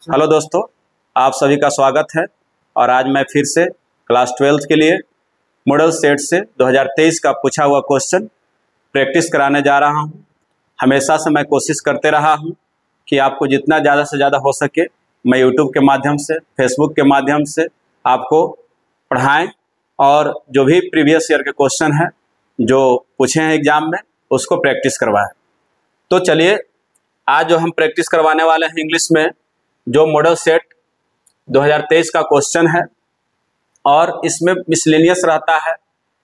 Hello दोस्तों, आप सभी का स्वागत है। और आज मैं फिर से क्लास 12 के लिए मॉडल सेट से 2023 का पूछा हुआ क्वेश्चन प्रैक्टिस कराने जा रहा हूं। हमेशा से मैं कोशिश करते रहा हूं कि आपको जितना ज़्यादा से ज़्यादा हो सके मैं यूट्यूब के माध्यम से, फेसबुक के माध्यम से आपको पढ़ाएं और जो भी प्रीवियस ईयर के क्वेश्चन हैं जो पूछे हैं एग्जाम में उसको प्रैक्टिस करवाएं। तो चलिए, आज जो हम प्रैक्टिस करवाने वाले हैं इंग्लिश में जो मॉडल सेट 2023 का क्वेश्चन है और इसमें मिसलेनियस रहता है,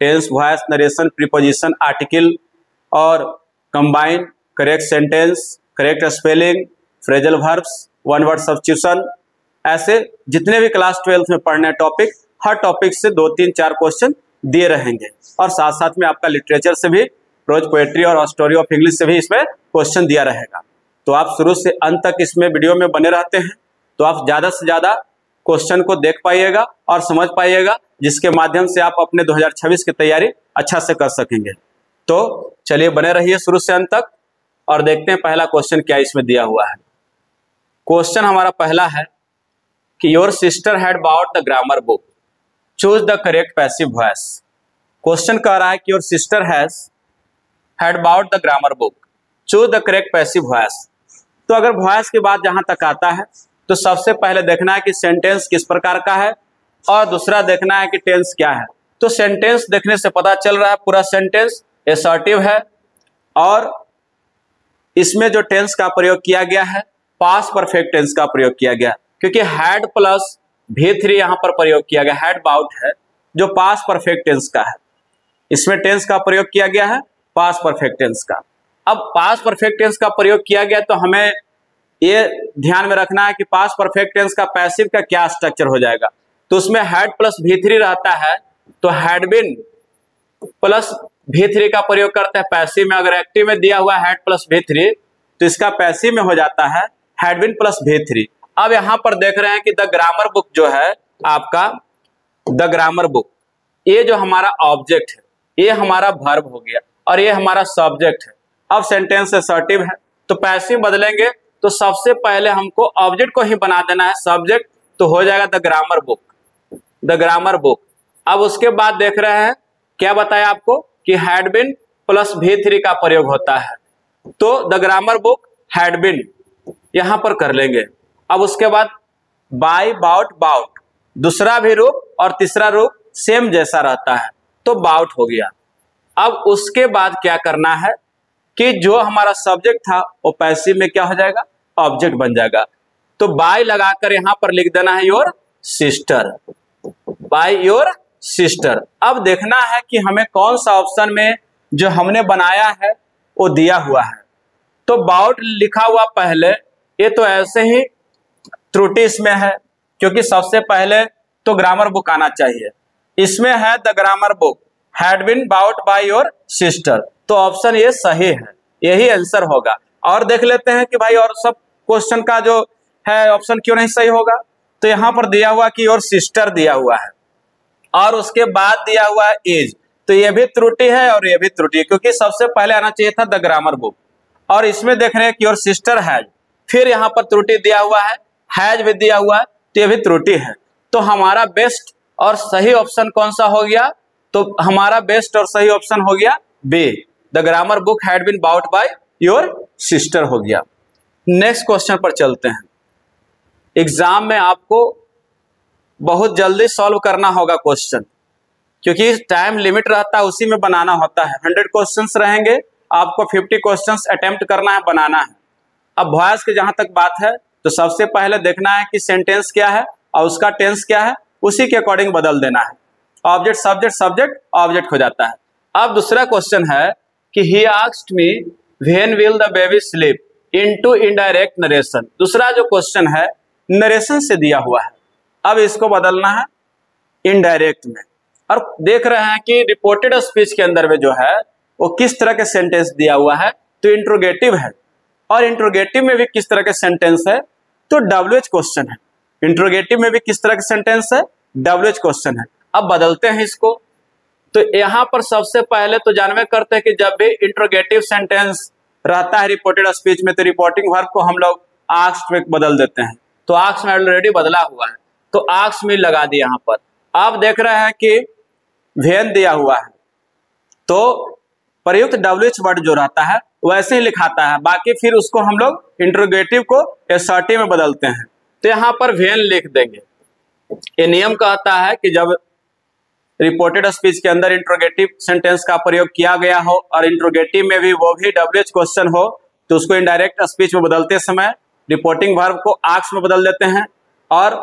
tense, voice, narration, preposition, article और combine, correct sentence, correct spelling, phrasal verbs, one word substitution, ऐसे जितने भी क्लास 12 में पढ़ने टॉपिक, हर टॉपिक से 2, 3, 4 क्वेश्चन दिए रहेंगे और साथ साथ में आपका लिटरेचर से भी, प्रोज, पोएट्री और स्टोरी ऑफ इंग्लिश से भी इसमें क्वेश्चन दिया रहेगा। तो आप शुरू से अंत तक इसमें वीडियो में बने रहते हैं तो आप ज़्यादा से ज़्यादा क्वेश्चन को देख पाइएगा और समझ पाइएगा, जिसके माध्यम से आप अपने 2026 की तैयारी अच्छा से कर सकेंगे। तो चलिए बने रहिए शुरू से अंत तक और देखते हैं पहला क्वेश्चन क्या इसमें दिया हुआ है। क्वेश्चन हमारा पहला है कि your sister had bought the grammar book, choose the correct passive voice. Question कह रहा है कि your sister had bought the grammar book, choose the correct passive voice. तो अगर वॉइस की बात जहां तक आता है तो सबसे पहले देखना है कि सेंटेंस किस प्रकार का है और दूसरा देखना है कि टेंस क्या है। तो सेंटेंस देखने से पता चल रहा है पूरा सेंटेंस असर्टिव है और इसमें जो टेंस का प्रयोग किया गया है पास्ट परफेक्ट टेंस का प्रयोग किया गया, क्योंकि हैड प्लस V3 यहां पर प्रयोग किया गया। हैड बाउट है जो पास्ट परफेक्ट टेंस का है, इसमें टेंस का प्रयोग किया गया है पास्ट परफेक्ट टेंस का। अब पास्ट परफेक्ट टेंस का प्रयोग किया गया तो हमें ये ध्यान में रखना है कि पास्ट परफेक्ट टेंस का पैसिव का क्या स्ट्रक्चर हो जाएगा। तो उसमें हैड प्लस V3 रहता है तो हैड बीन प्लस V3 का प्रयोग करते हैं पैसिव में। अगर एक्टिव में दिया हुआ हैड प्लस V3 तो इसका पैसिव में हो जाता है हैड बीन प्लस V3। अब यहां पर देख रहे हैं कि द ग्रामर बुक जो है आपका, द ग्रामर बुक, ये जो हमारा ऑब्जेक्ट है ये हमारा वर्ब हो गया और ये हमारा सब्जेक्ट है। अब सेंटेंस असर्टिव है तो पैसिव बदलेंगे तो सबसे पहले हमको ऑब्जेक्ट को ही बना देना है सब्जेक्ट, तो हो जाएगा the grammar book, the grammar book. अब उसके बाद देख रहे हैं क्या बताया आपको कि हैड बीन प्लस V3 का प्रयोग होता है, तो the grammar book had been यहां पर कर लेंगे। अब उसके बाद बाय, बाउट, बाउट, दूसरा भी रूप और तीसरा रूप सेम जैसा रहता है तो बाउट हो गया। अब उसके बाद क्या करना है कि जो हमारा सब्जेक्ट था वो पैसिव में क्या हो जाएगा, ऑब्जेक्ट बन जाएगा। तो बाय लगाकर यहां पर लिख देना है your sister, bye your sister. अब देखना है कि हमें कौन सा ऑप्शन में जो हमने बनाया है वो दिया हुआ है। तो बाउट लिखा हुआ पहले, ये तो ऐसे ही त्रुटि इसमें है क्योंकि सबसे पहले तो ग्रामर बुक आना चाहिए। इसमें है the grammar book had been bought by your sister, तो ऑप्शन ये सही है, यही आंसर होगा। और देख लेते हैं कि भाई और सब क्वेश्चन का जो है ऑप्शन क्यों नहीं सही होगा। तो यहां पर दिया हुआ कि योर सिस्टर दिया हुआ है और उसके बाद दिया हुआ है एज, तो ये भी त्रुटि है और ये भी त्रुटि है क्योंकि सबसे पहले आना चाहिए था द ग्रामर बुक। और इसमें देख रहे हैं कि योर सिस्टर हैज, फिर यहां पर त्रुटि दिया हुआ है, हैज भी दिया हुआ है तो ये भी त्रुटि है। तो हमारा बेस्ट और सही ऑप्शन कौन सा हो गया, तो हमारा बेस्ट और सही ऑप्शन हो गया B, the grammar book had been bought by your sister हो गया। नेक्स्ट क्वेश्चन पर चलते हैं। एग्जाम में आपको बहुत जल्दी सॉल्व करना होगा क्वेश्चन, क्योंकि टाइम लिमिट रहता है उसी में बनाना होता है। 100 क्वेश्चंस रहेंगे, आपको 50 क्वेश्चंस अटेम्प्ट करना है, बनाना है। अब वॉइस की जहां तक बात है तो सबसे पहले देखना है कि सेंटेंस क्या है और उसका टेंस क्या है, उसी के अकॉर्डिंग बदल देना है। ऑब्जेक्ट सब्जेक्ट सब्जेक्ट ऑब्जेक्ट हो जाता है। अब दूसरा क्वेश्चन है कि ही asked me when will the baby sleep, into indirect narration. दूसरा जो क्वेश्चन है नरेशन से दिया हुआ है, अब इसको बदलना है इनडायरेक्ट में। और देख रहे हैं कि रिपोर्टेड स्पीच के अंदर में जो है वो किस तरह के सेंटेंस दिया हुआ है, तो इंट्रोगेटिव है और इंट्रोगेटिव में भी किस तरह के सेंटेंस है, तो WH क्वेश्चन है। इंट्रोगेटिव में भी किस तरह के सेंटेंस है, WH क्वेश्चन है। अब बदलते हैं इसको, तो यहां पर सबसे पहले तो जानवे करते हैं कि जब भी इंट्रोगेटिव सेंटेंस रहता है रिपोर्टेड स्पीच में तो रिपोर्टिंग वर्ब को हम लोग आस्क्ड में बदल देते हैं। तो आर्क्स में ऑलरेडी बदला हुआ है, तो आर्क्स में लगा दिया यहाँ पर। आप देख रहे हैं कि वेन दिया हुआ है, तो प्रयुक्त WH वर्ड जो रहता है वैसे ही लिखाता है, बाकी फिर उसको हम लोग इंट्रोगेटिव को असर्टिव में बदलते हैं। तो यहाँ पर वेन लिख देंगे। ये नियम कहता है कि जब रिपोर्टेड स्पीच के अंदर इंट्रोगेटिव सेंटेंस का प्रयोग किया गया हो और इंट्रोगेटिव में भी वो भी WH क्वेश्चन हो, तो उसको इनडायरेक्ट स्पीच में बदलते समय रिपोर्टिंग वर्ब को आर्क्स में बदल देते हैं और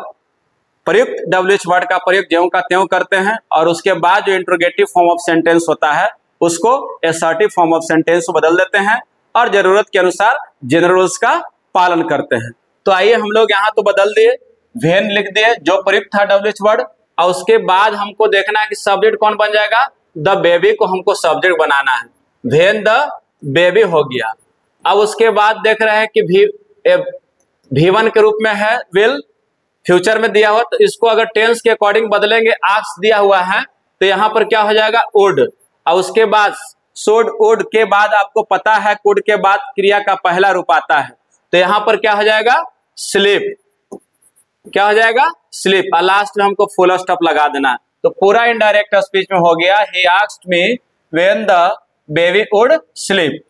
प्रयुक्त WH वर्ड का प्रयोग ज्यों का त्यों करते हैं, और उसके बाद जो इंट्रोगेटिव फॉर्म ऑफ सेंटेंस होता है उसको असर्टिव फॉर्म ऑफ सेंटेंस में बदल देते हैं और जरूरत के अनुसार जनरल रूल्स का पालन करते हैं। तो आइए हम लोग यहाँ तो बदल दिए, वेन लिख दिए जो प्रयुक्त था WH वर्ड, और उसके बाद हमको देखना है कि सब्जेक्ट कौन बन जाएगा, द बेबी को हमको सब्जेक्ट बनाना है, वेन द बेबी हो गया। अब उसके बाद देख रहे हैं कि V1 के रूप में है विल, फ्यूचर में दिया हुआ, तो इसको अगर टेंस के अकॉर्डिंग बदलेंगे, आस्क दिया हुआ है तो यहाँ पर क्या हो जाएगा वुड, और उसके बाद शुड वुड के बाद आपको पता है कुड के बाद क्रिया का पहला रूप आता है, तो यहाँ पर क्या हो जाएगा स्लीप, क्या हो जाएगा स्लीप, और लास्ट में हमको फुल स्टॉप लगा देना। तो पूरा इनडायरेक्ट स्पीच में हो गया ही asked me when the baby would sleep,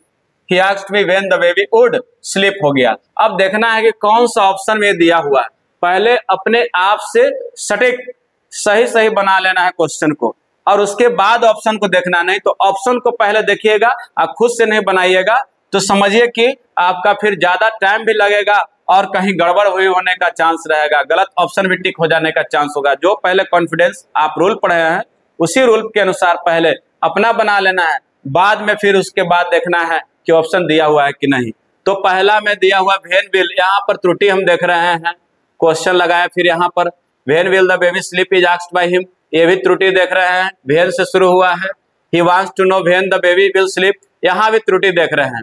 he asked me when the baby would sleep हो गया। अब देखना है कि कौन सा ऑप्शन में दिया हुआ है, पहले अपने आप से सटीक सही सही बना लेना है क्वेश्चन को, और उसके बाद ऑप्शन को देखना, नहीं तो ऑप्शन को पहले देखिएगा आप खुद से नहीं बनाइएगा तो समझिए कि आपका फिर ज्यादा टाइम भी लगेगा और कहीं गड़बड़ हुई होने का चांस रहेगा, गलत ऑप्शन भी टिक हो जाने का चांस होगा। जो पहले कॉन्फिडेंस आप रूल पढ़े हैं उसी रूल के अनुसार पहले अपना बना लेना है, बाद में फिर उसके बाद देखना है कि ऑप्शन दिया हुआ है कि नहीं। तो पहला में दिया हुआ वेन विल, यहाँ पर त्रुटि हम देख रहे हैं, क्वेश्चन लगाया फिर यहाँ पर when will the baby sleep is asked by him, ये भी त्रुटि देख रहे हैं, वेन से शुरू हुआ है। He wants to know when the baby will sleep, यहाँ भी त्रुटि देख रहे हैं।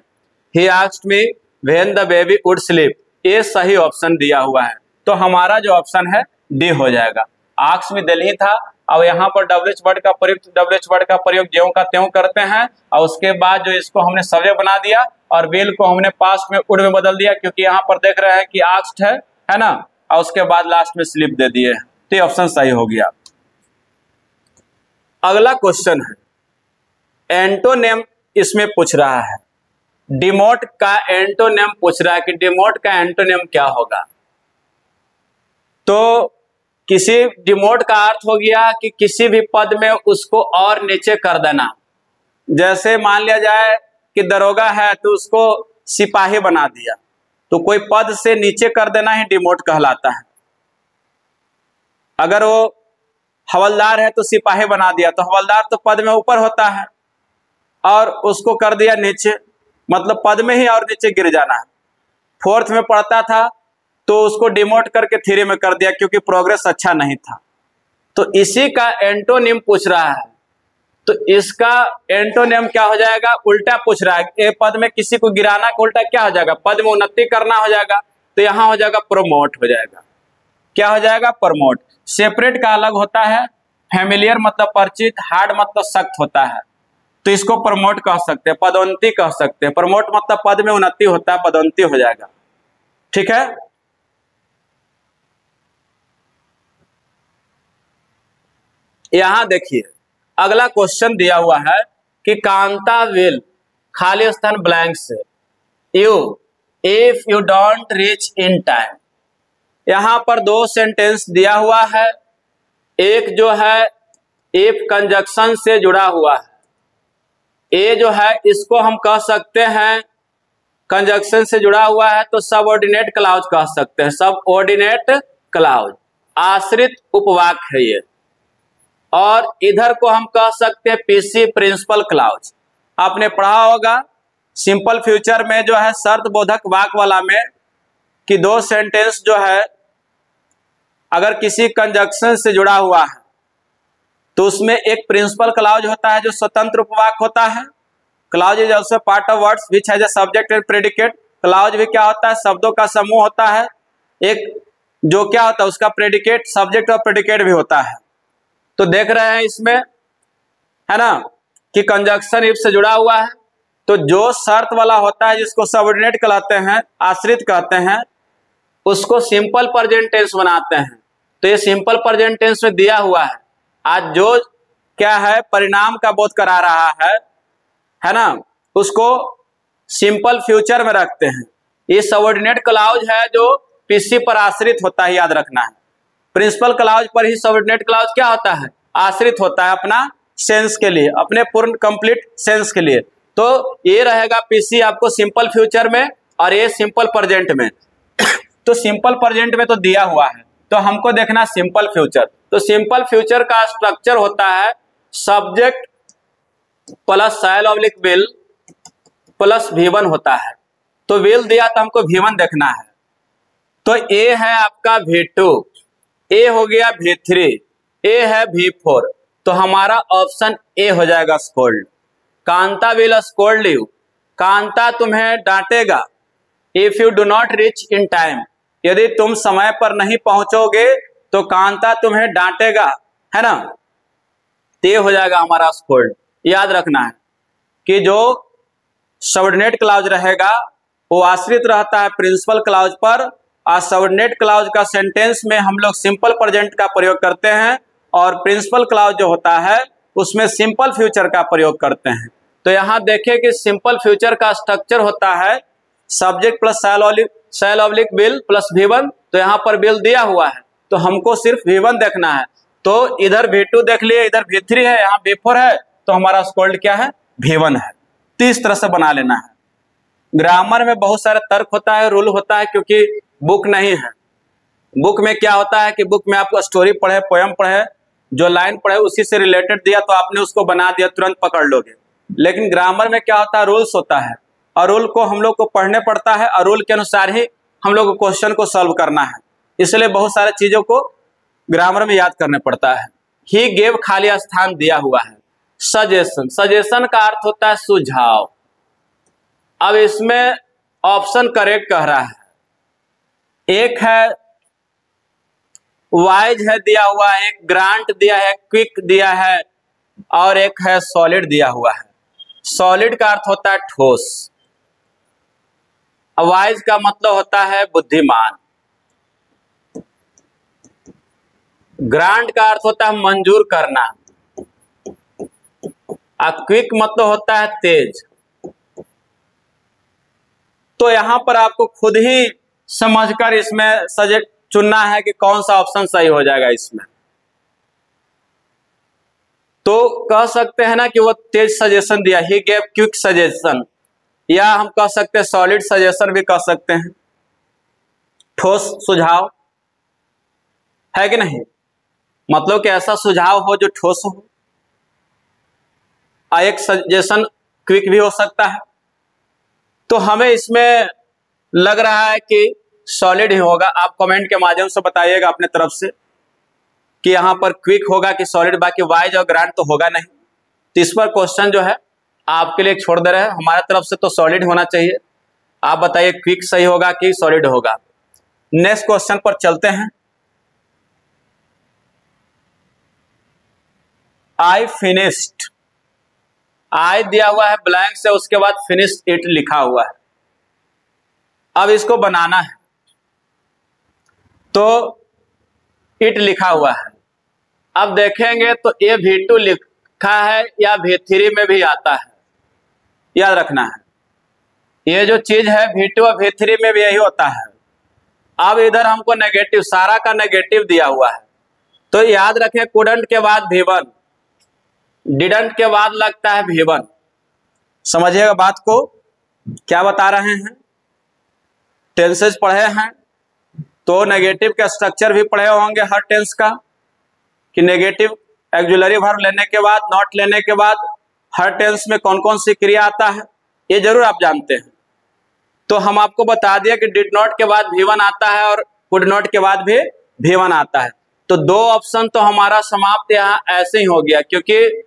He asked me when the baby would sleep, ये सही ऑप्शन दिया हुआ है, तो हमारा जो ऑप्शन है डी हो जाएगा। आस्क में दिल ही था, अब यहाँ पर WH वर्ड का प्रयोग WH वर्ड का प्रयोग ज्यों का त्यों करते हैं, और उसके बाद जो इसको हमने सब्जेक्ट बना दिया और विल को हमने पास्ट में वुड में बदल दिया, क्योंकि यहाँ पर देख रहे हैं कि आस्क्ड है ना, और उसके बाद लास्ट में स्लीप दे दिए, तो ये ऑप्शन सही हो गया। अगला क्वेश्चन है एंटोनिम, इसमें पूछ रहा है डिमोट का एंटोनिम पूछ रहा है कि डिमोट का एंटोनिम क्या होगा। तो किसी डिमोट का अर्थ हो गया कि किसी भी पद में उसको और नीचे कर देना, जैसे मान लिया जाए कि दरोगा है तो उसको सिपाही बना दिया, तो कोई पद से नीचे कर देना ही डिमोट कहलाता है। अगर वो हवलदार है तो सिपाही बना दिया, तो हवलदार तो पद में ऊपर होता है और उसको कर दिया नीचे, मतलब पद में ही और नीचे गिर जाना है। फोर्थ में पढ़ता था तो उसको डिमोट करके थ्री में कर दिया क्योंकि प्रोग्रेस अच्छा नहीं था। तो इसी का एंटोनिम पूछ रहा है, तो इसका एंटोनिम क्या हो जाएगा, उल्टा पूछ रहा है। ए पद में किसी को गिराना का उल्टा क्या हो जाएगा, पद में उन्नति करना हो जाएगा, तो यहाँ हो जाएगा प्रोमोट हो जाएगा। क्या हो जाएगा, प्रमोट। सेपरेट का अलग होता है, फैमिलियर मतलब परिचित, हार्ड मतलब सख्त होता है, तो इसको प्रमोट कह सकते हैं, पदोन्नति कह सकते हैं। प्रमोट मतलब पद में उन्नति होता है, पदोन्नति हो जाएगा। ठीक है, यहां देखिए अगला क्वेश्चन दिया हुआ है कि कांता विल खाली स्थान ब्लैंक से you if you don't reach in time. यहां पर दो सेंटेंस दिया हुआ है, एक जो है इफ कंजक्शन से जुड़ा हुआ है, ये जो है इसको हम कह सकते हैं कंजक्शन से जुड़ा हुआ है तो सबऑर्डिनेट क्लाउज कह सकते हैं, सबऑर्डिनेट क्लाउज, आश्रित उपवाक है ये। और इधर को हम कह सकते हैं पीसी प्रिंसिपल क्लाउज। आपने पढ़ा होगा सिंपल फ्यूचर में जो है शर्त बोधक वाक वाला में कि दो सेंटेंस जो है अगर किसी कंजक्शन से जुड़ा हुआ है तो उसमें एक प्रिंसिपल क्लाउज होता है जो स्वतंत्र उपवाक होता है। Clause is also part of words which has a subject and predicate. Clause भी क्या होता है, शब्दों का समूह होता है, एक जो क्या होता है उसका प्रेडिकेट, सब्जेक्ट और प्रेडिकेट भी होता है। तो देख रहे हैं इसमें है ना कि कंजक्शन इफ से जुड़ा हुआ है, तो जो शर्त वाला होता है जिसको सबऑर्डिनेट कहलाते हैं, आश्रित कहते हैं, उसको सिंपल प्रेजेंट टेंस बनाते हैं। तो ये सिंपल प्रेजेंट टेंस में दिया हुआ है। आज जो क्या है परिणाम का बोध करा रहा है ना, उसको सिंपल फ्यूचर में रखते हैं। ये सबऑर्डिनेट क्लॉज है जो पीसी पर आश्रित होता है, याद रखना है। प्रिंसिपल क्लॉज पर ही सबऑर्डिनेट क्लॉज क्या होता है, आश्रित होता है अपना सेंस के लिए, अपने पूर्ण कंप्लीट सेंस के लिए। तो ये रहेगा पीसी आपको सिंपल फ्यूचर में और ये सिंपल प्रेजेंट में। तो सिंपल प्रेजेंट में तो दिया हुआ है, तो हमको देखना सिंपल फ्यूचर। तो सिंपल फ्यूचर का स्ट्रक्चर होता है subject plus shall oblique will plus V1 होता है। तो विल दिया तो हमको V1 देखना है। तो ए है आपका V2, ए हो गया V3, ए है V4। तो हमारा ऑप्शन ए हो जाएगा scold. Kanta will scold you, Kanta तुम्हें डांटेगा। If you do not reach in time, यदि तुम समय पर नहीं पहुंचोगे तो कांता तुम्हें डांटेगा, है ना। ते हो जाएगा हमारा स्कोल्ड। याद रखना है कि जो सबऑर्डिनेट क्लॉज रहेगा वो आश्रित रहता है प्रिंसिपल क्लॉज पर, और सबऑर्डिनेट क्लॉज का सेंटेंस में हम लोग सिंपल प्रेजेंट का प्रयोग करते हैं, और प्रिंसिपल क्लॉज जो होता है उसमें सिंपल फ्यूचर का प्रयोग करते हैं। तो यहाँ देखें कि सिंपल फ्यूचर का स्ट्रक्चर होता है subject plus shall oblique will plus V1। तो यहाँ पर विल दिया हुआ है तो हमको सिर्फ V1 देखना है। तो इधर V2 देख लिए, इधर V3 है, यहाँ V4 है, तो हमारा स्कोल्ड क्या है, V1 है। तो इस तरह से बना लेना है। ग्रामर में बहुत सारे तर्क होता है, रूल होता है, क्योंकि बुक नहीं है। बुक में क्या होता है कि बुक में आपको स्टोरी पढ़े, पोयम पढ़े, जो लाइन पढ़े उसी से रिलेटेड दिया तो आपने उसको बना दिया, तुरंत पकड़ लोगे। लेकिन ग्रामर में क्या होता है, रूल्स होता है, और रूल को हम लोग को पढ़ने पड़ता है, और रूल के अनुसार ही हम लोग को क्वेश्चन को सॉल्व करना है। इसलिए बहुत सारे चीजों को ग्रामर में याद करने पड़ता है। ही गेव खाली स्थान दिया हुआ है। सजेशन, सजेशन का अर्थ होता है सुझाव। अब इसमें ऑप्शन करेक्ट कह रहा है, एक है वाइज है दिया हुआ है, एक ग्रांट दिया है, क्विक दिया है, और एक है सॉलिड दिया हुआ है। सॉलिड का अर्थ होता है ठोस, वाइज का मतलब होता है बुद्धिमान, ग्रांट का अर्थ होता है मंजूर करना, और क्विक मतलब होता है तेज। तो यहां पर आपको खुद ही समझकर इसमें सजेक्ट चुनना है कि कौन सा ऑप्शन सही हो जाएगा इसमें। तो कह सकते हैं ना कि वो तेज सजेशन दिया, ही गेव क्विक सजेशन, या हम कह सकते हैं सॉलिड सजेशन भी कह सकते हैं, ठोस सुझाव, है कि नहीं। मतलब कि ऐसा सुझाव हो जो ठोस हो, एक सजेशन क्विक भी हो सकता है। तो हमें इसमें लग रहा है कि सॉलिड ही होगा। आप कमेंट के माध्यम से बताइएगा अपने तरफ से कि यहाँ पर क्विक होगा कि सॉलिड, बाकी वाइज और ग्रांट तो होगा नहीं। तो इस पर क्वेश्चन जो है आपके लिए छोड़ दे रहे हैं। हमारे तरफ से तो सॉलिड होना चाहिए। आप बताइए क्विक सही होगा कि सॉलिड होगा। नेक्स्ट क्वेश्चन पर चलते हैं। आई फिनिश्ड, आई दिया हुआ है ब्लैंक से, उसके बाद फिनिश्ड इट लिखा हुआ है। अब इसको बनाना है, तो इट लिखा हुआ है। अब देखेंगे तो ये V2 लिखा है या V3 में भी आता है, याद रखना है। ये जो चीज है V2 और V3 में भी यही होता है। अब इधर हमको नेगेटिव, सारा का नेगेटिव दिया हुआ है, तो याद रखें कुडंट के बाद V1, डिडंट के बाद लगता है V1। समझिएगा बात को, क्या बता रहे हैं। टेंसेज पढ़े हैं तो नेगेटिव का स्ट्रक्चर भी पढ़े होंगे हर टेंस का, कि नेगेटिव ऑक्सिलरी वर्ब लेने के बाद, नॉट लेने के बाद हर टेंस में कौन कौन सी क्रिया आता है, ये जरूर आप जानते हैं। तो हम आपको बता दिया कि डिड नॉट के बाद V1 आता है और कुड नॉट के बाद भी V1 आता है। तो दो ऑप्शन तो हमारा समाप्त यहाँ ऐसे ही हो गया, क्योंकि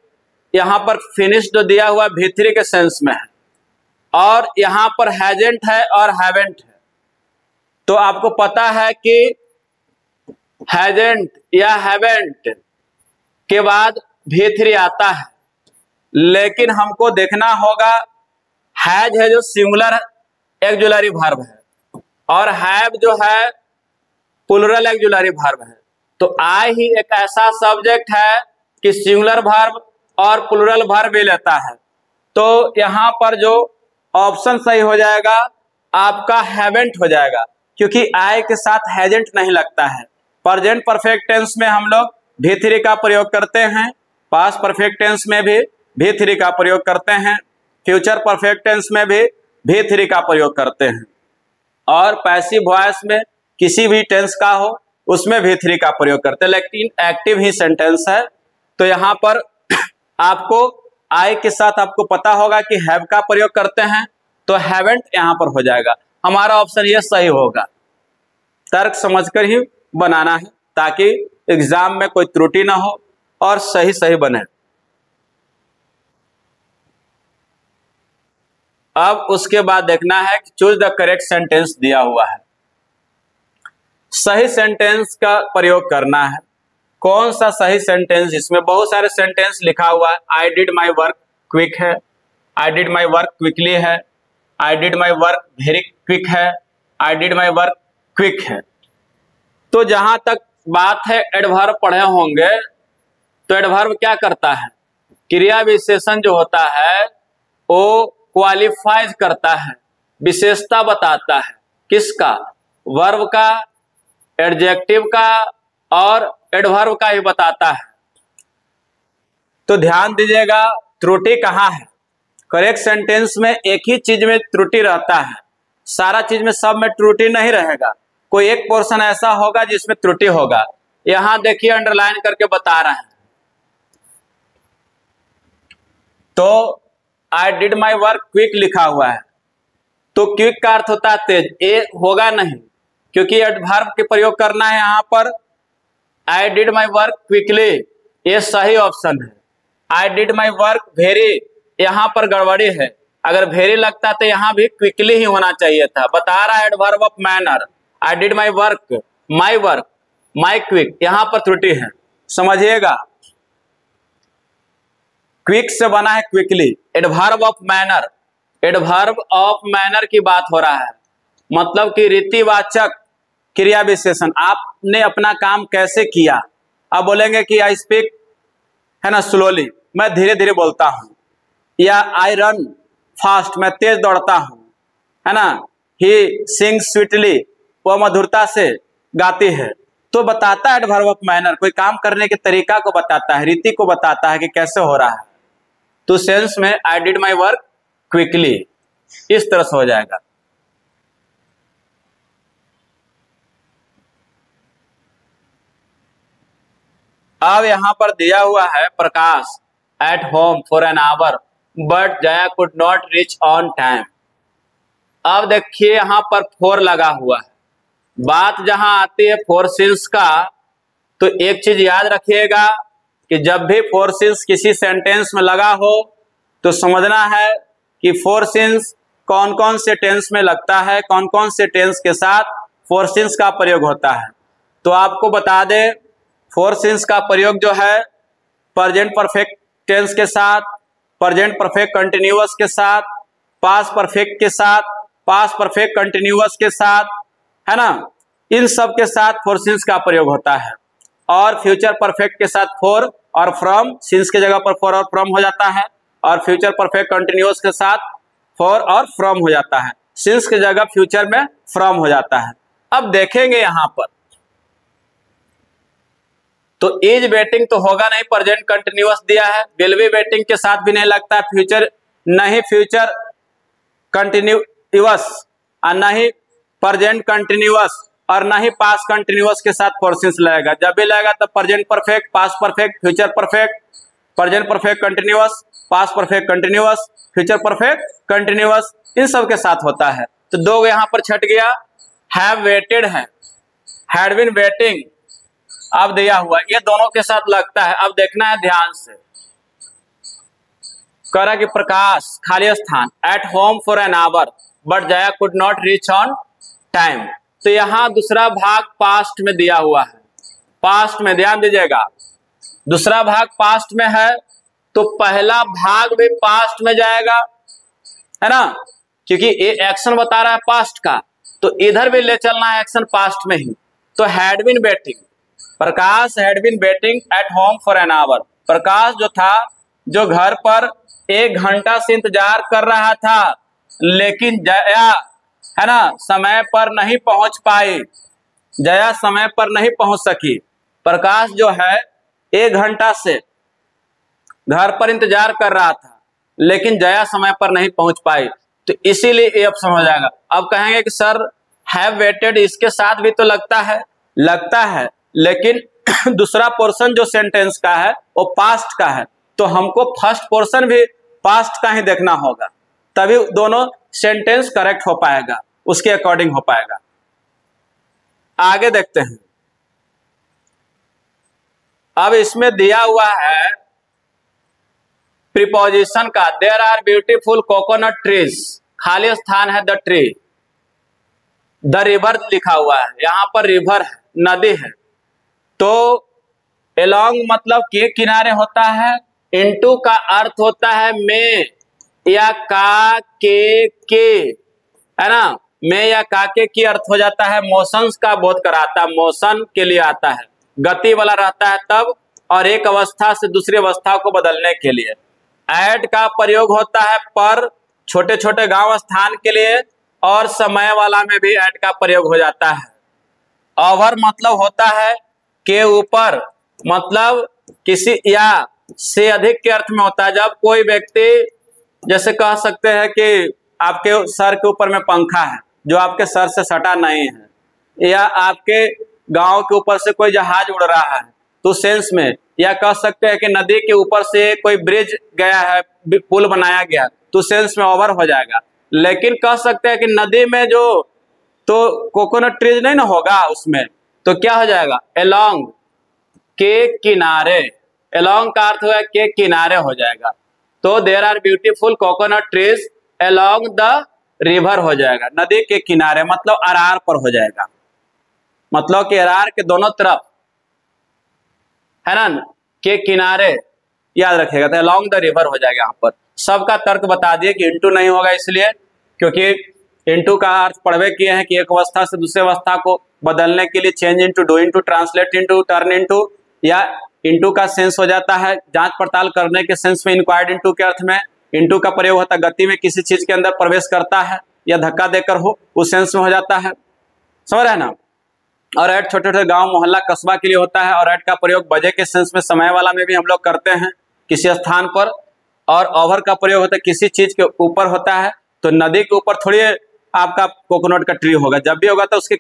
यहाँ पर फिनिश जो दिया हुआ V3 के सेंस में है, और यहाँ पर हैजेंट है और हैवेंट है। तो आपको पता है कि हैजेंट या हैवेंट के बाद V3 आता है, लेकिन हमको देखना होगा हैज है जो सिंगुलर ऑक्सिलरी वर्ब है, और हैव जो है प्लूरल ऑक्सिलरी वर्ब है। तो आई ही एक ऐसा सब्जेक्ट है कि सिंगुलर वर्ब और प्लूरल वर्ब भी लेता है। तो यहाँ पर जो ऑप्शन सही हो जाएगा आपका हैवेंट हो जाएगा, क्योंकि आई के साथ हैजेंट नहीं लगता है। प्रेजेंट परफेक्ट टेंस में हम लोग V3 का प्रयोग करते हैं, पास्ट परफेक्ट टेंस में भी V3 का प्रयोग करते हैं, फ्यूचर परफेक्ट टेंस में भी V3 का प्रयोग करते हैं, और पैसिव वॉइस में किसी भी टेंस का हो उसमें V3 का प्रयोग करते हैं, लेकिन एक्टिव ही सेंटेंस है। तो यहाँ पर आपको आई के साथ आपको पता होगा कि हैव का प्रयोग करते हैं, तो हैवेंट यहाँ पर हो जाएगा। हमारा ऑप्शन ये सही होगा। तर्क समझकर ही बनाना है ताकि एग्जाम में कोई त्रुटि ना हो और सही सही बने। अब उसके बाद देखना है कि चूज द करेक्ट सेंटेंस दिया हुआ है, सही सेंटेंस का प्रयोग करना है। कौन सा सही सेंटेंस, इसमें बहुत सारे सेंटेंस लिखा हुआ है। I did my work quick है, I did my work quickly है, I did my work very quick है, I did my work quick है। तो जहां तक बात है एडवर्ब पढ़े होंगे, तो एडवर्ब क्या करता है, क्रिया विशेषण जो होता है वो क्वालिफाइज करता है, विशेषता बताता है। किसका, वर्ब का, एडजेक्टिव का और एडवर्ब का ही बताता है। तो ध्यान दीजिएगा त्रुटि कहाँ है। करेक्ट सेंटेंस में एक ही चीज में त्रुटि रहता है, सारा चीज में सब में त्रुटि नहीं रहेगा, कोई एक पोर्शन ऐसा होगा जिसमें त्रुटि होगा। यहां देखिए अंडरलाइन करके बता रहे हैं। तो आई डिड माई वर्क क्विक लिखा हुआ है, तो क्विक का अर्थ होता है तेज, ये होगा नहीं क्योंकि एडवर्ब के प्रयोग करना है यहाँ पर। आई डिड माई वर्क क्विकली ये सही ऑप्शन है। I did my work very यहाँ पर गड़बड़ी है, अगर वेरी लगता तो यहाँ भी क्विकली ही होना चाहिए था। बता रहा है adverb of manner. I did my work, my quick, यहाँ पर त्रुटि है, समझिएगा। क्विक से बना है quickly. Adverb of manner, adverb of manner की बात हो रहा है, मतलब कि रीतिवाचक क्रिया विशेषण। आपने अपना काम कैसे किया, आप बोलेंगे कि आई स्पीक है ना स्लोली, मैं धीरे धीरे बोलता हूं, या आई रन फास्ट, मैं तेज दौड़ता हूं, है ना। ही सिंग्स स्वीटली, वो मधुरता से गाती है। तो बताता है एडवर्ब ऑफ मैनर, कोई काम करने के तरीका को बताता है, रीति को बताता है कि कैसे हो रहा है। तो सेंस में आई डिड माई वर्क क्विकली इस तरह से हो जाएगा। अब यहां पर दिया हुआ है Prakash at home for an hour but Jaya could not reach on time. अब देखिए यहां पर फोर लगा हुआ है। बात जहां आती है फोर सिंस का, तो एक चीज याद रखिएगा कि जब भी फोर सिंस किसी सेंटेंस में लगा हो तो समझना है कि फोर सिंस कौन कौन से टेंस में लगता है, कौन कौन से टेंस के साथ फोर सिंस का प्रयोग होता है। तो आपको बता दें फोर सिंस का प्रयोग जो है प्रेजेंट परफेक्ट टेंस के साथ, प्रेजेंट परफेक्ट कंटिन्यूअस के साथ, पास्ट परफेक्ट के साथ, पास्ट परफेक्ट कंटिन्यूअस के साथ, है ना, इन सब के साथ फोर सिंस का प्रयोग होता है। और फ्यूचर परफेक्ट के साथ फोर और फ्रॉम, सिंस की जगह पर फोर और फ्रॉम हो जाता है, और फ्यूचर परफेक्ट कंटिन्यूअस के साथ फोर और फ्रॉम हो जाता है, सिंस की जगह फ्यूचर में फ्रॉम हो जाता है। अब देखेंगे यहां पर तो इज वेटिंग तो होगा नहीं, प्रेजेंट कंटिन्यूअस दिया है, विल बी वेटिंग के साथ भी नहीं लगता है, फ्यूचर नहीं, फ्यूचर कंटिन्यूअस और नहीं प्रेजेंट कंटिन्यूअस और नहीं पास्ट कंटिन्यूअस के साथ फोर सिंस लगेगा। जब भी लगेगा तब present perfect, past perfect, future perfect, present perfect continuous, past perfect continuous, future perfect continuous, इन सब के साथ होता है। तो दो यहां पर छट गया। हैव वेटेड है, हैड बीन वेटिंग अब दिया हुआ, ये दोनों के साथ लगता है। अब देखना है ध्यान से, करा कि प्रकाश खाली स्थान eight home for an hour but Jaya could not reach on time. तो यहां दूसरा भाग पास्ट में दिया हुआ है, पास्ट में ध्यान दीजिएगा, दूसरा भाग पास्ट में है तो पहला भाग भी पास्ट में जाएगा, है ना, क्योंकि ये एक्शन बता रहा है पास्ट का, तो इधर भी ले चलना है एक्शन पास्ट में ही। तो had been waiting, Prakash had been waiting at home for an hour, Prakash जो था जो घर पर 1 घंटा से इंतजार कर रहा था, लेकिन जया है ना समय पर नहीं पहुंच पाई, जया समय पर नहीं पहुंच सकी। प्रकाश जो है 1 घंटा से घर पर इंतजार कर रहा था, लेकिन जया समय पर नहीं पहुंच पाई, तो इसीलिए ये ऑप्शन हो जाएगा। अब कहेंगे कि सर हैव वेटेड इसके साथ भी तो लगता है, लेकिन दूसरा पोर्शन जो सेंटेंस का है वो पास्ट का है, तो हमको फर्स्ट पोर्शन भी पास्ट का ही देखना होगा, तभी दोनों सेंटेंस करेक्ट हो पाएगा, उसके अकॉर्डिंग हो पाएगा। आगे देखते हैं। अब इसमें दिया हुआ है प्रीपोजिशन का, there are beautiful coconut trees, खाली स्थान है द ट्री, द रिवर लिखा हुआ है, यहां पर रिवर है, नदी है, तो एलोंग मतलब के किनारे होता है, इनटू का अर्थ होता है में या का के है ना, में या का के की अर्थ हो जाता है मोशंस का बोध कराता, मोशन के लिए आता है, गति वाला रहता है तब, और एक अवस्था से दूसरी अवस्था को बदलने के लिए। एट का प्रयोग होता है पर, छोटे छोटे गांव स्थान के लिए, और समय वाला में भी एट का प्रयोग हो जाता है। ओवर मतलब होता है के ऊपर, मतलब किसी या से अधिक के अर्थ में होता है। जब कोई व्यक्ति, जैसे कह सकते हैं कि आपके सर के ऊपर में पंखा है जो आपके सर से सटा नहीं है, या आपके गांव के ऊपर से कोई जहाज उड़ रहा है, तो सेंस में, या कह सकते हैं कि नदी के ऊपर से कोई ब्रिज गया है, पुल बनाया गया, तो सेंस में ओवर हो जाएगा। लेकिन कह सकते हैं कि नदी में जो तो कोकोनट ट्रीज नहीं ना होगा उसमें, तो क्या हो जाएगा एलोंग के किनारे, एलोंग का अर्थ हुआ के किनारे हो जाएगा, तो there are beautiful coconut trees along the river हो जाएगा, नदी के किनारे मतलब अरार पर हो जाएगा, मतलब कि अरार के दोनों तरफ है ना के किनारे, याद रखिएगा, तो अलोंग द रिवर हो जाएगा। यहाँ पर सबका तर्क बता दिए कि इंटू नहीं होगा, इसलिए क्योंकि इंटू का अर्थ पढ़वे किए हैं कि एक अवस्था से दूसरी अवस्था को बदलने के लिए, change into, do into, translate into, turn into, या इंटू का सेंस हो जाता है जांच पड़ताल करने के सेंस में, इंक्वायर्ड इंटू के अर्थ में इंटू का प्रयोग होता है, गति में किसी चीज के अंदर प्रवेश करता है या धक्का देकर हो, उस सेंस में हो जाता है, समझ रहे हैं ना। और एट छोटे छोटे गांव मोहल्ला कस्बा के लिए होता है, और एट का प्रयोग बजे के सेंस में, समय वाला में भी हम लोग करते हैं किसी स्थान पर, और ओवर का प्रयोग होता है किसी चीज के ऊपर होता है, तो नदी के ऊपर थोड़ी आपका कोकोनट का ट्री होगा, जब भी होगा तो उसके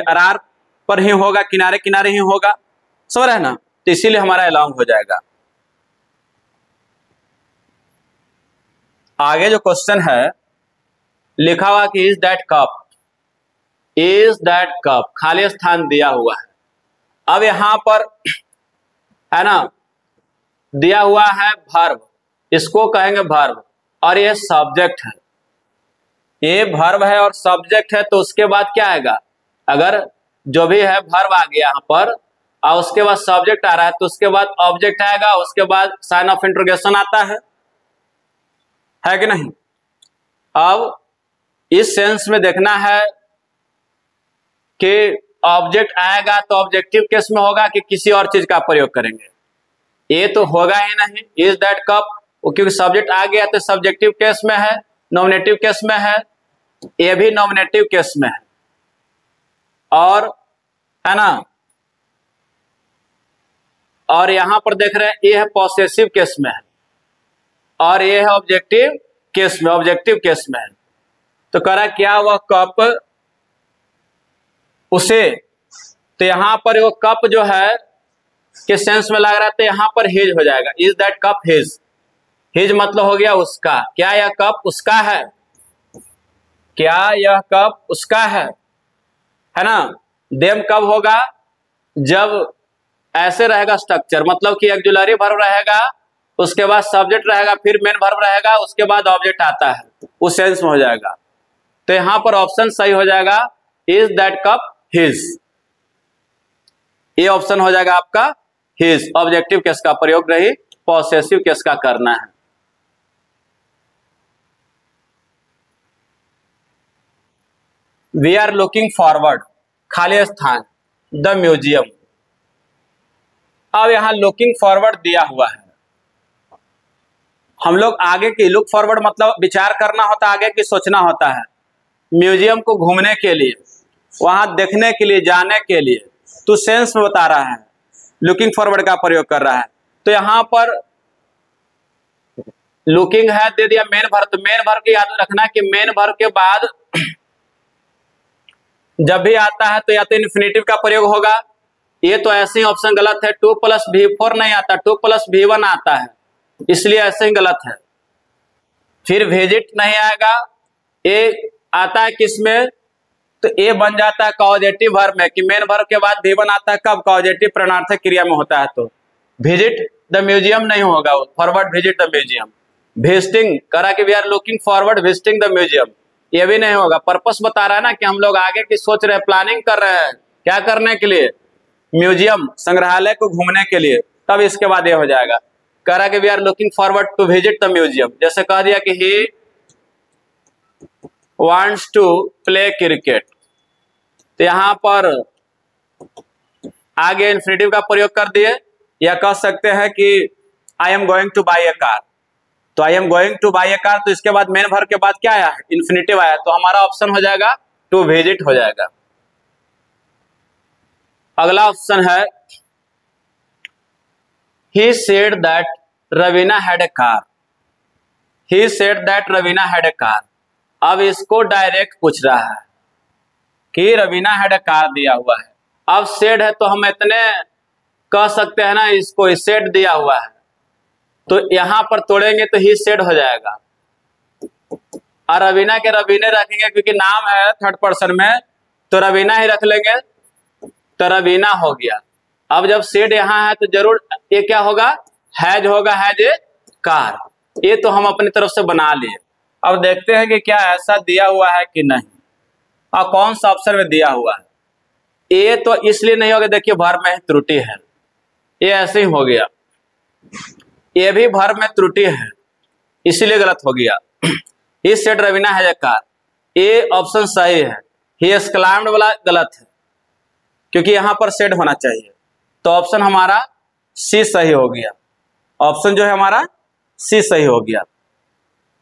अरार पर ही होगा, किनारे किनारे ही होगा, समझ रहे हैं ना, तो इसीलिए हमारा अलोंग हो जाएगा। आगे जो क्वेश्चन है लिखा हुआ कि is that cup, is that cup, खाली स्थान दिया हुआ है। अब यहां पर है ना दिया हुआ है वर्ब, इसको कहेंगे वर्ब, और ये सब्जेक्ट है, ये वर्ब है और सब्जेक्ट है, तो उसके बाद क्या आएगा, अगर जो भी है वर्ब आ गया यहाँ पर और उसके बाद सब्जेक्ट आ रहा है, तो उसके बाद ऑब्जेक्ट आएगा, उसके बाद साइन ऑफ इंट्रोगेशन आता है कि नहीं। अब इस सेंस में देखना है कि ऑब्जेक्ट आएगा तो ऑब्जेक्टिव केस में होगा कि किसी और चीज का प्रयोग करेंगे, ये तो होगा ही नहीं, इज दैट कप, क्योंकि सब्जेक्ट आ गया तो सब्जेक्टिव केस में है, नॉमिनेटिव केस में है, ये भी नॉमिनेटिव केस में है, और है ना, और यहां पर देख रहे हैं ये है पॉसेसिव केस में है, और ये है ऑब्जेक्टिव केस में, ऑब्जेक्टिव केस में है। तो कह रहा क्या वह कप उसे, तो यहां पर वो कप जो है किस सेंस में लग रहा है, तो यहां पर हिज हो जाएगा, is that cup his, his मतलब हो गया उसका, क्या यह कप उसका है, क्या यह कप उसका है ना। देम कब होगा, जब ऐसे रहेगा स्ट्रक्चर, मतलब कि ऑक्सिलरी वर्ब रहेगा, उसके बाद सब्जेक्ट रहेगा, फिर मेन वर्ब रहेगा, उसके बाद ऑब्जेक्ट आता है, उस सेंस में हो जाएगा। तो यहां पर ऑप्शन सही हो जाएगा इज दैट कप हिज, ये ऑप्शन हो जाएगा आपका हिज, ऑब्जेक्टिव केस का प्रयोग नहीं पॉसेसिव केस का करना है। वी आर लुकिंग फॉरवर्ड, खाली स्थान, द म्यूजियम। अब यहाँ लुकिंग फॉरवर्ड दिया हुआ है, हम लोग आगे की, लुक फॉरवर्ड मतलब विचार करना होता है, आगे की सोचना होता है। म्यूजियम को घूमने के लिए, वहां देखने के लिए, जाने के लिए, तो सेंस में बता रहा है, लुकिंग फॉरवर्ड का प्रयोग कर रहा है। तो यहाँ पर लुकिंग है, दे दिया मेन वर्ब। तो मेन वर्ब की याद रखना कि मेन वर्ब के बाद जब भी आता है तो या तो इन्फिनेटिव का प्रयोग होगा। ये तो ऐसे ही ऑप्शन गलत है, 2 + V4 नहीं आता, 2 + V1 आता है, इसलिए ऐसे ही गलत है। फिर विजिट नहीं आएगा, ए आता है किसमें, तो ए बन जाता है कॉजेटिव वर्ब में, कि मेन वर्ब के बाद V1 आता है कब, कॉजेटिव प्रणार्थक क्रिया में होता है। तो विजिट द म्यूजियम नहीं होगा, forward visit the museum. Visiting करा कि we are looking forward visiting the museum, ये भी नहीं होगा। पर्पस बता रहा है ना कि हम लोग आगे की सोच रहे हैं, प्लानिंग कर रहे हैं, क्या करने के लिए, म्यूजियम संग्रहालय को घूमने के लिए, तब इसके बाद ये हो जाएगा। कह रहा कि we are looking forward to visit the museum. जैसे कह दिया कि he wants to play cricket, तो यहां पर आगे इन्फिनेटिव का प्रयोग कर दिए, या कह सकते हैं कि I am going to buy a car. तो I am going to buy a car, तो इसके बाद मेन वर्ब के बाद क्या आया, इन्फिनेटिव आया, तो हमारा ऑप्शन हो जाएगा टू विजिट हो जाएगा। अगला ऑप्शन है he said that Raveena had a car। he said that Raveena had a car। अब इसको डायरेक्ट पूछ रहा है कि रवीना had a car दिया हुआ है। अब said है तो हम इतने कह सकते हैं ना, इसको said दिया हुआ है, तो यहां पर तोड़ेंगे तो he said हो जाएगा, और रवीना के रवीने रखेंगे क्योंकि नाम है थर्ड पर्सन में, तो रवीना ही रख लेंगे, तो रवीना हो गया। अब जब सेड यहाँ है तो जरूर ये क्या होगा, हैज होगा, हैज ए कार। ये तो हम अपनी तरफ से बना लिए। अब देखते हैं कि क्या ऐसा दिया हुआ है कि नहीं, और कौन सा ऑप्शन में दिया हुआ है। ये तो इसलिए नहीं होगा, देखिए वर्ब में त्रुटि है, ये ऐसे ही हो गया, ये भी वर्ब में त्रुटि है, इसीलिए गलत हो गया। He said Raveena has a car, ये ऑप्शन सही है। ही एक्सक्लाइम्ड वाला गलत है, क्योंकि यहां पर सेड होना चाहिए, तो ऑप्शन हमारा सी सही हो गया। ऑप्शन जो है हमारा सी सही हो गया।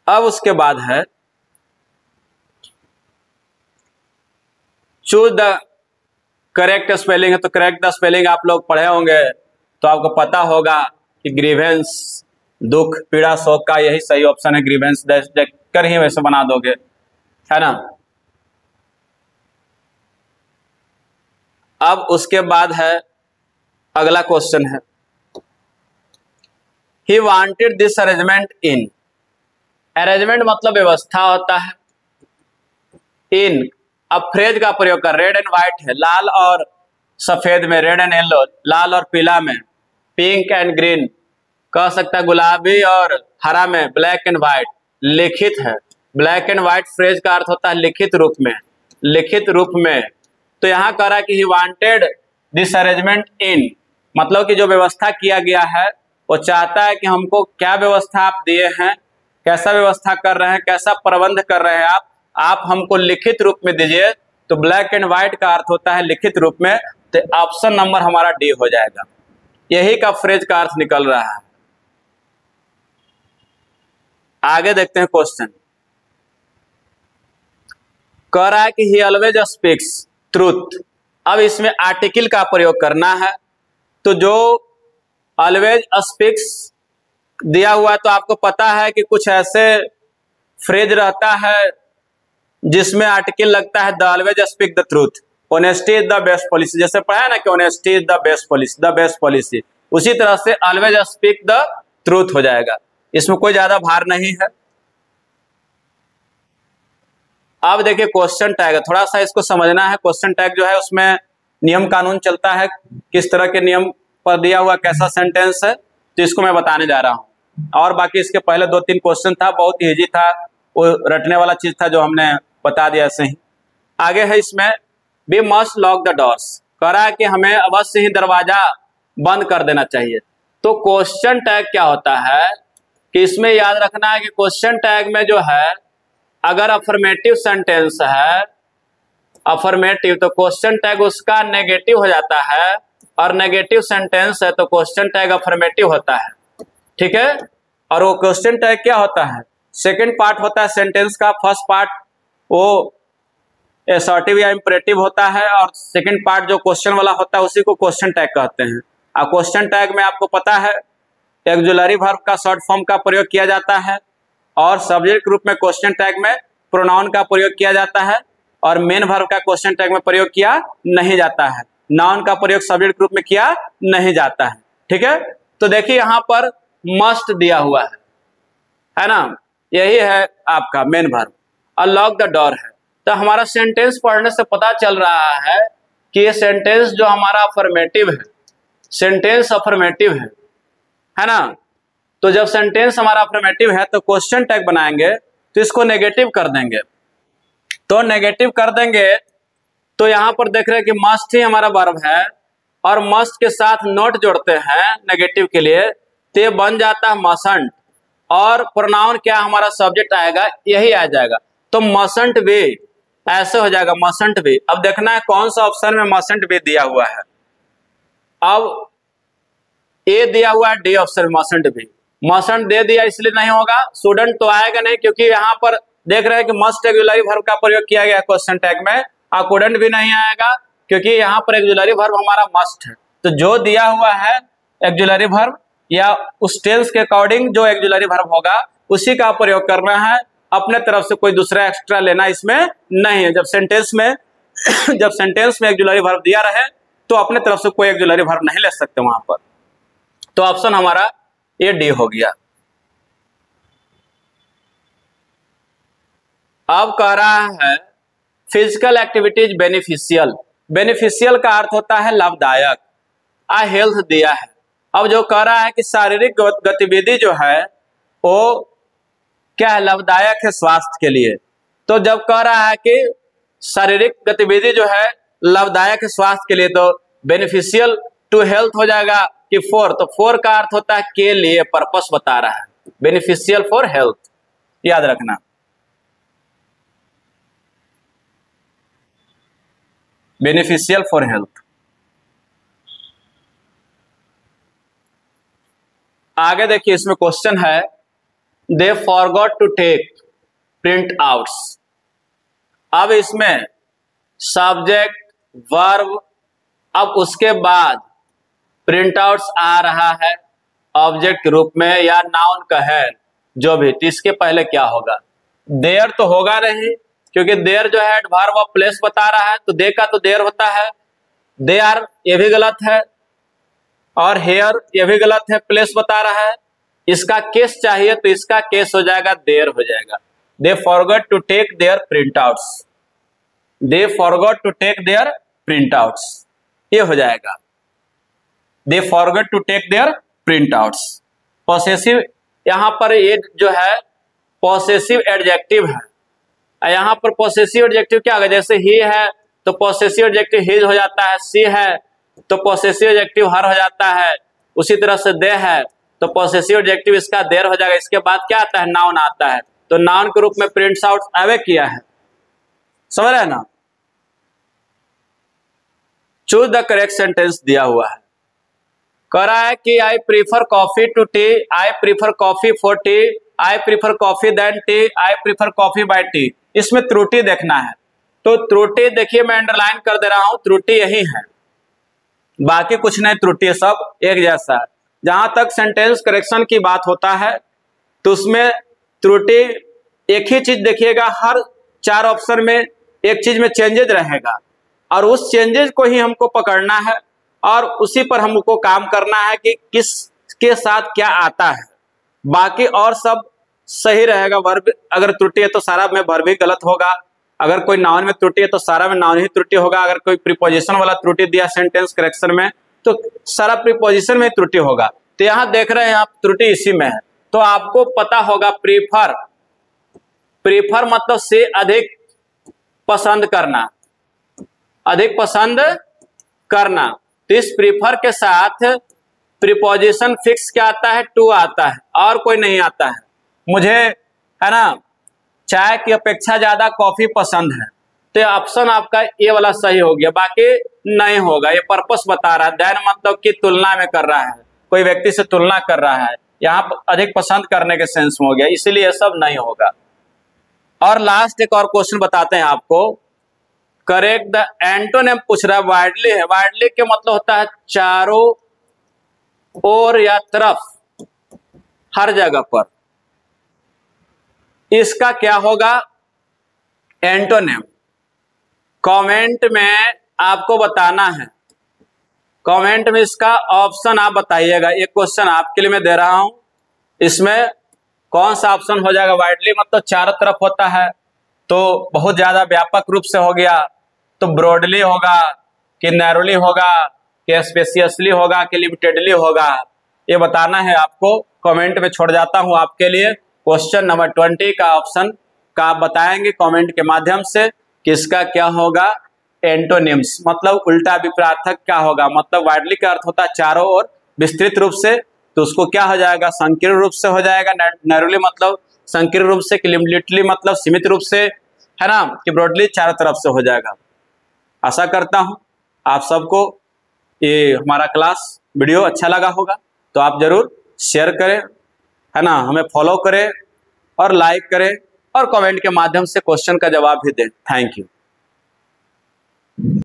अब उसके बाद है चूज द करेक्ट स्पेलिंग है, तो करेक्ट द स्पेलिंग आप लोग पढ़े होंगे तो आपको पता होगा कि ग्रीवेंस, दुख, पीड़ा, शोक का यही सही ऑप्शन है। ग्रीवेंस देखकर ही वैसे बना दोगे, है ना। अब उसके बाद है अगला क्वेश्चन है he wanted this arrangement in. Arrangement मतलब व्यवस्था होता है, इन अब फ्रेज का प्रयोग कर, रेड एंड व्हाइट है, लाल और सफेद में, रेड एंड येलो, लाल और पीला में, पिंक एंड ग्रीन, कह सकता है गुलाबी और हरा में, ब्लैक एंड व्हाइट, लिखित है। ब्लैक एंड व्हाइट फ्रेज का अर्थ होता है लिखित रूप में, लिखित रूप में। तो यहाँ कह रहा है कि ही वांटेड दिस अरेंजमेंट इन, मतलब कि जो व्यवस्था किया गया है वो चाहता है कि हमको क्या व्यवस्था आप दिए हैं, कैसा व्यवस्था कर रहे हैं, कैसा प्रबंध कर रहे हैं आप हमको लिखित रूप में दीजिए। तो ब्लैक एंड व्हाइट का अर्थ होता है लिखित रूप में, तो ऑप्शन नंबर हमारा डी हो जाएगा। यही का फ्रेज का अर्थ निकल रहा है। आगे देखते हैं क्वेश्चन। कह रहा है कि ही ऑलवेज स्पीक्स ट्रूथ। अब इसमें आर्टिकल का प्रयोग करना है, तो जो ऑलवेज स्पीक्स दिया हुआ है तो आपको पता है कि कुछ ऐसे फ्रेज रहता है जिसमें आर्टिकल लगता है the always speak the truth, honesty is the best policy, जैसे पढ़ा है ना कि honesty is the best policy, the best policy, उसी तरह से ऑलवेज स्पीक द ट्रूथ हो जाएगा। इसमें कोई ज्यादा भार नहीं है। अब देखिए क्वेश्चन टैग, थोड़ा सा इसको समझना है। क्वेश्चन टैग जो है उसमें नियम कानून चलता है, किस तरह के नियम पर दिया हुआ कैसा सेंटेंस है, तो इसको मैं बताने जा रहा हूँ। और बाकी इसके पहले 2-3 क्वेश्चन था, बहुत इजी था, वो रटने वाला चीज था जो हमने बता दिया ऐसे ही। आगे है इसमें we must lock the doors, कह रहा है कि हमें अवश्य ही दरवाजा बंद कर देना चाहिए। तो क्वेश्चन टैग क्या होता है कि इसमें याद रखना है कि क्वेश्चन टैग में जो है अगर अफर्मेटिव सेंटेंस है अफर्मेटिव, तो क्वेश्चन टैग उसका नेगेटिव हो जाता है, और नेगेटिव सेंटेंस है तो क्वेश्चन टैग अफर्मेटिव होता है, ठीक है। और वो क्वेश्चन टैग क्या होता है, सेकंड पार्ट होता है सेंटेंस का, फर्स्ट पार्ट वो असर्टिव या इंपरेटिव होता है, और सेकंड पार्ट जो क्वेश्चन वाला होता है उसी को क्वेश्चन टैग कहते हैं। और क्वेश्चन टैग में आपको पता है ऑक्सिलरी वर्ब का शॉर्ट फॉर्म का प्रयोग किया जाता है, और सब्जेक्ट रूप में क्वेश्चन टैग में प्रोनाउन का प्रयोग किया जाता है, और मेन वर्ब का क्वेश्चन टैग में प्रयोग किया नहीं जाता है। नाउन का प्रयोग सब्जेक्ट रूप में किया नहीं जाता है, ठीक है। तो देखिए यहाँ पर मस्ट दिया हुआ है ना, यही है आपका मेन वर्ब, और लॉक द डोर है। तो हमारा सेंटेंस पढ़ने से पता चल रहा है कि ये सेंटेंस जो हमारा अफर्मेटिव है, सेंटेंस अफर्मेटिव है ना। तो जब सेंटेंस हमारा अफर्मेटिव है तो क्वेश्चन टैग बनाएंगे तो इसको नेगेटिव कर देंगे, तो नेगेटिव कर देंगे तो यहाँ पर देख रहे हैं कि मस्ट ही हमारा वर्ब है, और मस्ट के साथ नोट जोड़ते हैं नेगेटिव के लिए, तो ये बन जाता है मसंट, और प्रोनाउन क्या हमारा सब्जेक्ट आएगा, यही आ जाएगा, तो मसंट बी ऐसे हो जाएगा, मसंट बी। अब देखना है कौन सा ऑप्शन में मसंट बी दिया हुआ है। अब ए दिया हुआ है डी ऑप्शन में मसंट बी, मसंट दे दिया इसलिए नहीं होगा, स्टूडेंट तो आएगा नहीं, क्योंकि यहाँ पर देख रहे हैं कि मस्ट ऑक्सिलरी वर्ब का प्रयोग किया गया क्वेश्चन टैग में, और कुडंट भी नहीं आएगा क्योंकि यहाँ पर ऑक्सिलरी वर्ब हमारा मस्ट है। तो जो दिया हुआ है ऑक्सिलरी वर्ब या उस टेंस के अकॉर्डिंग जो ऑक्सिलरी वर्ब होगा उसी का प्रयोग करना है, अपने तरफ से कोई दूसरा एक्स्ट्रा लेना इसमें नहीं है। जब सेंटेंस में जब सेंटेंस में ऑक्सिलरी वर्ब दिया रहे तो अपने तरफ से कोई ऑक्सिलरी वर्ब नहीं ले सकते वहां पर। तो ऑप्शन हमारा ये डी हो गया। अब कह रहा है फिजिकल एक्टिविटीज बेनिफिशियल, बेनिफिशियल का अर्थ होता है लाभदायक, हेल्थ दिया है। अब जो कह रहा है कि शारीरिक गतिविधि जो है वो क्या है, लाभदायक है स्वास्थ्य के लिए। तो जब कह रहा है कि शारीरिक गतिविधि जो है लाभदायक है स्वास्थ्य के लिए, तो बेनिफिशियल टू हेल्थ हो जाएगा कि फॉर, तो फॉर का अर्थ होता है के लिए, पर्पस बता रहा है, बेनिफिशियल फॉर हेल्थ, याद रखना। Beneficial for health. आगे देखिए इसमें क्वेश्चन है they forgot to take printouts. अब इसमें सब्जेक्ट वर्ब, अब उसके बाद प्रिंट आउट्स आ रहा है ऑब्जेक्ट के रूप में या नाउन का है जो भी, तो इसके पहले क्या होगा, देयर तो होगा नहीं, क्योंकि देयर जो है एडवर्ब ऑफ प्लेस बता रहा है, तो दे का तो देयर होता है, दे आर ये भी गलत है, और हेयर ये भी गलत है, प्लेस बता रहा है। इसका केस चाहिए तो इसका केस हो जाएगा देयर हो जाएगा। They forgot to take their printouts, they forgot to take their printouts, ये हो जाएगा they forgot to take their printouts. Possessive यहां पर ये जो है पॉसेसिव एडजेक्टिव है, यहाँ पर पॉसेसिव एडजेक्टिव क्या होगा, जैसे ही है तो पॉसेसिव एडजेक्टिव हिज हो जाता है, सी है तो पॉसेसिव एडजेक्टिव हर हो जाता है, उसी तरह से दे है तो पॉसेसिव एडजेक्टिव इसका देर हो जाएगा। इसके बाद क्या आता है, नाउन आता है, तो नाउन के रूप में प्रिंट्स आउट अवे किया है, समझ रहे ना। चूज द करेक्ट सेंटेंस दिया हुआ है, कह रहा है कि I prefer coffee to tea, I prefer coffee for tea, I prefer coffee than tea, I prefer coffee by tea. इसमें त्रुटि देखना है, तो त्रुटि देखिए मैं अंडरलाइन कर दे रहा हूं, त्रुटि यही है, बाकी कुछ नहीं, त्रुटि सब एक जैसा है। जहां तक सेंटेंस करेक्शन की बात होता है तो उसमें त्रुटि एक ही चीज देखिएगा, हर 4 ऑप्शन में एक चीज में चेंजेज रहेगा, और उस चेंजेज को ही हमको पकड़ना है और उसी पर हमको काम करना है कि किसके साथ क्या आता है। बाकी और सब सही रहेगा। वर्ब अगर त्रुटि है तो सारा में वर्ब ही गलत होगा, अगर कोई नाउन में त्रुटि है तो सारा में नाउन ही त्रुटि होगा, अगर कोई प्रीपोजिशन वाला त्रुटि दिया सेंटेंस करेक्शन में तो सारा प्रीपोजिशन में त्रुटि होगा। तो यहाँ देख रहे हैं आप त्रुटि इसी में है, तो आपको पता होगा प्रीफर, प्रीफर मतलब से अधिक पसंद करना, अधिक पसंद करना। तो इस प्रीफर के साथ प्रीपोजिशन फिक्स क्या आता है, टू आता है और कोई नहीं आता है। मुझे है ना चाय की अपेक्षा ज्यादा कॉफी पसंद है, तो ये ऑप्शन आपका ये वाला सही हो गया, बाकी नहीं होगा। ये पर्पस बता रहा है, देन मतलब कि तुलना में कर रहा है, कोई व्यक्ति से तुलना कर रहा है, यहाँ अधिक पसंद करने के सेंस में हो गया, इसीलिए ये सब नहीं होगा। और लास्ट एक और क्वेश्चन बताते हैं आपको, करेक्ट द एंटोनिम पूछ रहा है। वाइडली है, वाइडली के मतलब होता है चारों ओर या तरफ, हर जगह पर। इसका क्या होगा एंटोनिम? कमेंट में आपको बताना है, कमेंट में इसका ऑप्शन आप बताइएगा। एक क्वेश्चन आपके लिए मैं दे रहा हूं, इसमें कौन सा ऑप्शन हो जाएगा? वाइडली मतलब चारों तरफ होता है, तो बहुत ज्यादा व्यापक रूप से हो गया, तो ब्रॉडली होगा कि नैरोली होगा कि स्पेसियसली होगा कि लिमिटेडली होगा, ये बताना है आपको। कमेंट में छोड़ जाता हूं आपके लिए। क्वेश्चन नंबर 20 का ऑप्शन का आप बताएंगे कमेंट के माध्यम से कि इसका क्या होगा एंटोनिम्स, मतलब उल्टा विपरीतार्थक क्या होगा। मतलब वाइडली का अर्थ होता है चारों ओर, विस्तृत रूप से, तो उसको क्या हो जाएगा संकीर्ण रूप से हो जाएगा। नैरोली मतलब संकीर्ण रूप से, कि लिमिटेडली मतलब सीमित रूप से, है ना, कि ब्रॉडली चारों तरफ से हो जाएगा। आशा करता हूं आप सबको ये हमारा क्लास वीडियो अच्छा लगा होगा, तो आप जरूर शेयर करें, है ना, हमें फॉलो करें और लाइक करें और कमेंट के माध्यम से क्वेश्चन का जवाब भी दें। Thank you.